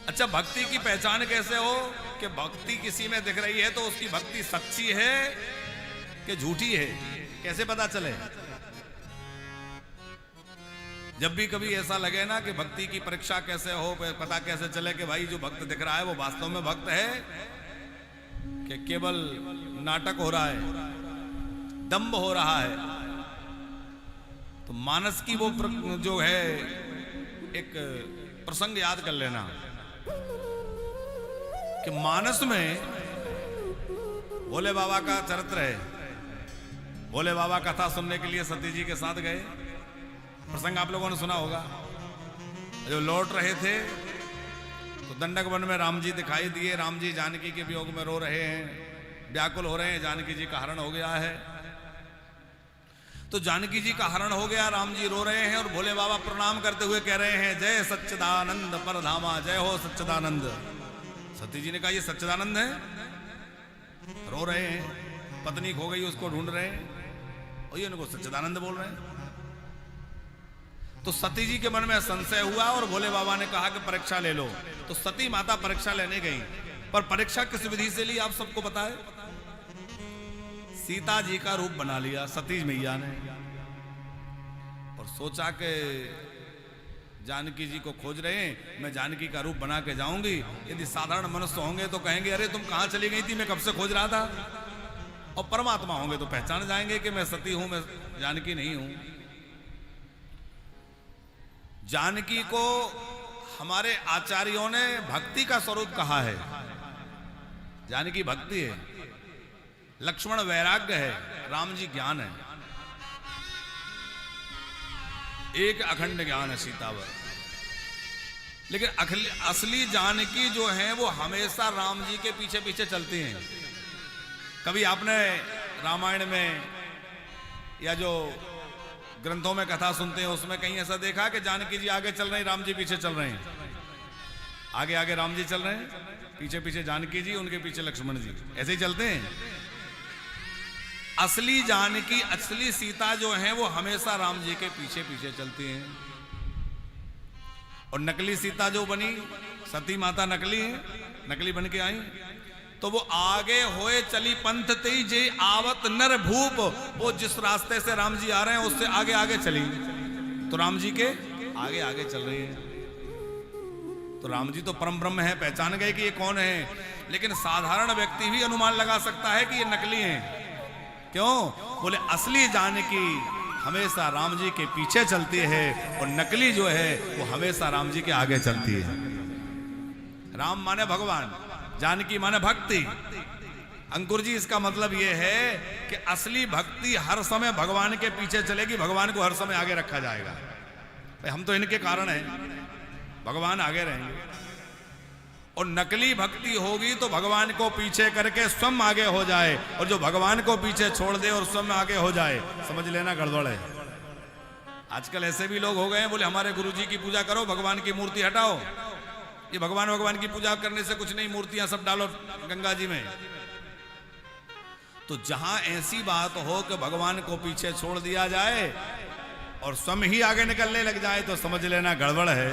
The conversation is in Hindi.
अच्छा, भक्ति की पहचान कैसे हो कि भक्ति किसी में दिख रही है तो उसकी भक्ति सच्ची है कि झूठी है, कैसे पता चले? जब भी कभी ऐसा लगे ना कि भक्ति की परीक्षा कैसे हो, पता कैसे चले कि भाई जो भक्त दिख रहा है वो वास्तव में भक्त है कि केवल नाटक हो रहा है, दंभ हो रहा है। तो मानस की वो जो है एक प्रसंग याद कर लेना कि मानस में भोले बाबा का चरित्र है। भोले बाबा कथा सुनने के लिए सती जी के साथ गए। प्रसंग आप लोगों ने सुना होगा। जो लौट रहे थे तो दंडक वन में राम जी दिखाई दिए। राम जी जानकी के वियोग में रो रहे हैं, व्याकुल हो रहे हैं। जानकी जी का हरण हो गया है। तो जानकी जी का हरण हो गया, राम जी रो रहे हैं और भोले बाबा प्रणाम करते हुए कह रहे हैं, जय सच्चिदानंद परधामा, जय हो सच्चिदानंद। सती जी ने कहा, ये सच्चिदानंद है? रो रहे हैं, पत्नी खो गई उसको ढूंढ रहे हैं और ये उनको सच्चिदानंद बोल रहे हैं। तो सती जी के मन में संशय हुआ और भोले बाबा ने कहा कि परीक्षा ले लो। तो सती माता परीक्षा लेने गई, पर परीक्षा किस विधि से ली आप सबको पता है। सीता जी का रूप बना लिया सती मैया ने और सोचा कि जानकी जी को खोज रहे हैं, मैं जानकी का रूप बना के जाऊंगी। यदि साधारण मनुष्य होंगे तो कहेंगे, अरे तुम कहां चली गई थी, मैं कब से खोज रहा था। और परमात्मा होंगे तो पहचान जाएंगे कि मैं सती हूं, मैं जानकी नहीं हूं। जानकी को हमारे आचार्यों ने भक्ति का स्वरूप कहा है। जानकी भक्ति है, लक्ष्मण वैराग्य है, राम जी ज्ञान है। एक अखंड ज्ञान है सीतावर। लेकिन असली जानकी जो है वो हमेशा राम जी के पीछे पीछे चलती हैं। कभी आपने रामायण में या जो ग्रंथों में कथा सुनते हैं उसमें कहीं ऐसा देखा कि जानकी जी आगे चल रहे हैं, राम जी पीछे चल रहे हैं? आगे आगे राम जी चल रहे हैं, पीछे पीछे जानकी जी, उनके पीछे लक्ष्मण जी, ऐसे ही चलते हैं। असली जानकी, असली सीता जो है वो हमेशा राम जी के पीछे पीछे चलती हैं। और नकली सीता जो बनी, सती माता नकली है, नकली बन के आई। तो वो आगे होए चली पंथ तेई जे आवत नर भूप, वो जिस रास्ते से राम जी आ रहे हैं उससे आगे आगे चली, तो राम जी के आगे आगे चल रही है। तो राम जी तो परम ब्रह्म है, पहचान गए कि ये कौन है। लेकिन साधारण व्यक्ति भी अनुमान लगा सकता है कि ये नकली हैं। क्यों? बोले असली जानकी हमेशा राम जी के पीछे चलती है और नकली जो है वो हमेशा राम जी के आगे चलती है। राम माने भगवान, जानकी माने भक्ति। अंकुर जी, इसका मतलब यह है कि असली भक्ति हर समय भगवान के पीछे चलेगी, भगवान को हर समय आगे रखा जाएगा। भाई हम तो इनके कारण हैं, भगवान आगे रहेंगे। और नकली भक्ति होगी तो भगवान को पीछे करके स्वयं आगे हो जाए, और जो भगवान को पीछे छोड़ दे और स्वयं आगे हो जाए, समझ लेना गड़बड़ है। आजकल ऐसे भी लोग हो गए हैं, बोले हमारे गुरुजी की पूजा करो, भगवान की मूर्ति हटाओ। ये भगवान की पूजा करने से कुछ नहीं, मूर्तियां सब डालो गंगा जी में। तो जहां ऐसी बात हो कि भगवान को पीछे छोड़ दिया जाए और स्वयं ही आगे निकलने लग जाए, तो समझ लेना गड़बड़ है।